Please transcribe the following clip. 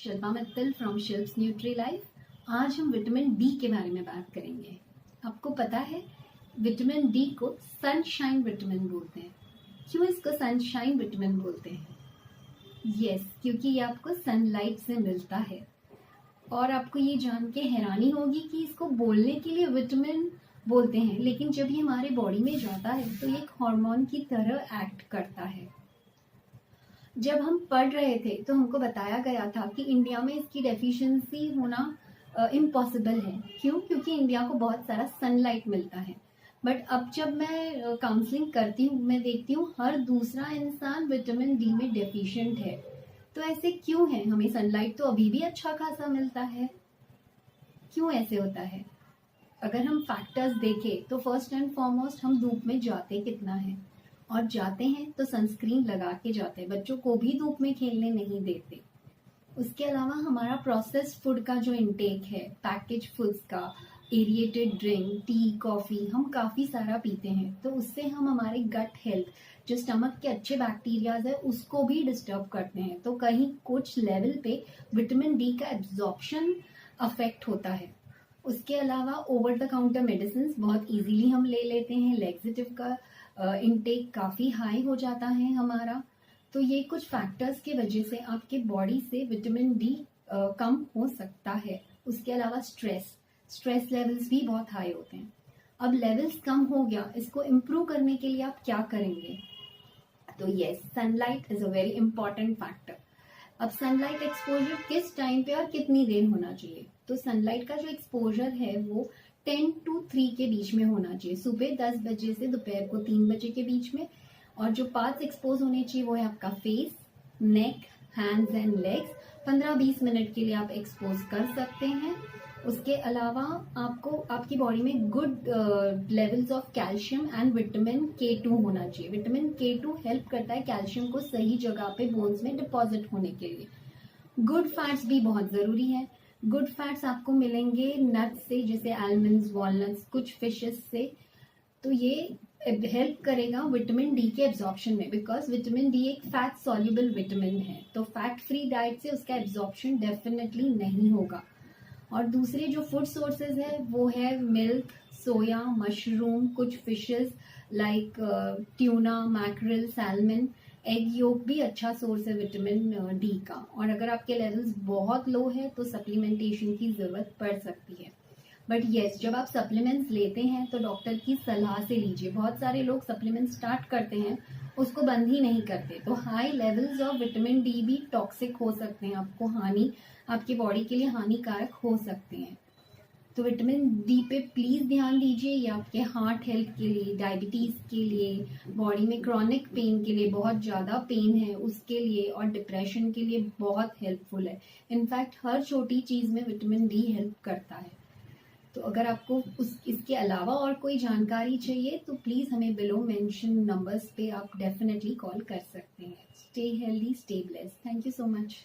Shilpa Mittal from Shilps Nutri Life. आज हम vitamin D के बारे में बात करेंगे। आपको पता है विटामिन डी को सनशाइन विटामिन बोलते हैं। क्यों इसको सनशाइन विटामिन बोलते हैं? क्योंकि ये आपको सनलाइट से मिलता है। और आपको ये जान के हैरानी होगी कि इसको बोलने के लिए विटामिन बोलते हैं, लेकिन जब ये हमारे बॉडी में जाता है तो ये एक हार्मोन की तरह एक्ट करता है। जब हम पढ़ रहे थे तो हमको बताया गया था कि इंडिया में इसकी डेफिशिएंसी होना इम्पॉसिबल है। क्यों? क्योंकि इंडिया को बहुत सारा सनलाइट मिलता है। बट अब जब मैं काउंसलिंग करती हूँ, मैं देखती हूँ हर दूसरा इंसान विटामिन डी में डेफिशिएंट है। तो ऐसे क्यों है? हमें सनलाइट तो अभी भी अच्छा खासा मिलता है, क्यों ऐसे होता है? अगर हम फैक्टर्स देखें तो फर्स्ट एंड फॉरमोस्ट हम धूप में जाते कितना है, और जाते हैं तो सनस्क्रीन लगा के जाते हैं। बच्चों को भी धूप में खेलने नहीं देते। उसके अलावा हमारा प्रोसेस्ड फूड का जो इंटेक है, पैकेज फूड्स का, एरिएटेड ड्रिंक, टी, कॉफी हम काफी सारा पीते हैं, तो उससे हम हमारे गट हेल्थ, जो स्टमक के अच्छे बैक्टीरियाज है, उसको भी डिस्टर्ब करते हैं। तो कहीं कुछ लेवल पे विटामिन डी का एब्जॉर्प्शन अफेक्ट होता है। उसके अलावा ओवर द काउंटर मेडिसिन बहुत इजीली हम ले लेते हैं। लैक्सेटिव का इनटेक काफी हाई हो जाता है हमारा। तो ये कुछ फैक्टर्स के वजह से आपके बॉडी से विटामिन डी कम हो सकता है। उसके अलावा स्ट्रेस लेवल्स भी बहुत हाई होते हैं। अब लेवल्स कम हो गया, इसको इम्प्रूव करने के लिए आप क्या करेंगे? तो sunlight is a very important factor. अब सनलाइट एक्सपोजर किस टाइम पे और कितनी देर होना चाहिए? तो सनलाइट का जो एक्सपोजर है वो 10 to 3 के बीच में होना चाहिए। सुबह 10 बजे से दोपहर को 3 बजे के बीच में। और जो पार्ट्स एक्सपोज होने चाहिए वो है आपका face, neck, hands and legs. 15-20 minute के लिए आप एक्सपोज कर सकते हैं। उसके अलावा आपको आपकी बॉडी में good levels of calcium and vitamin K2 होना चाहिए। विटामिन K2 हेल्प करता है कैल्शियम को सही जगह पे बोन्स में डिपॉजिट होने के लिए। गुड फैट्स भी बहुत जरूरी है। गुड फैट्स आपको मिलेंगे नट्स से, जैसे आलमंड्स, वॉलनट्स, कुछ फिशेस से। तो ये हेल्प करेगा विटामिन डी के एब्जॉर्प्शन में, बिकॉज विटामिन डी एक फैट सॉल्युबल विटामिन है। तो फैट फ्री डाइट से उसका एब्जॉर्प्शन डेफिनेटली नहीं होगा। और दूसरे जो फूड सोर्सेज है वो है मिल्क, सोया, मशरूम, कुछ fishes like tuna, mackerel, salmon. Egg yolk भी अच्छा सोर्स है विटामिन डी का। और अगर आपके लेवल्स बहुत लो है तो सप्लीमेंटेशन की जरूरत पड़ सकती है। बट जब आप सप्लीमेंट्स लेते हैं तो डॉक्टर की सलाह से लीजिए। बहुत सारे लोग सप्लीमेंट स्टार्ट करते हैं, उसको बंद ही नहीं करते। तो high levels of vitamin D भी टॉक्सिक हो सकते हैं, आपकी बॉडी के लिए हानिकारक हो सकते हैं। तो विटामिन डी पे प्लीज ध्यान दीजिए। ये आपके हार्ट हेल्थ के लिए, डायबिटीज के लिए, बॉडी में क्रॉनिक पेन के लिए, बहुत ज्यादा पेन है उसके लिए, और डिप्रेशन के लिए बहुत हेल्पफुल है। इनफैक्ट हर छोटी चीज में विटामिन डी हेल्प करता है। तो अगर आपको इसके अलावा और कोई जानकारी चाहिए तो प्लीज हमें बिलो मेंशन नंबर्स पे आप डेफिनेटली कॉल कर सकते हैं। Stay healthy, stay blessed. Thank you so much.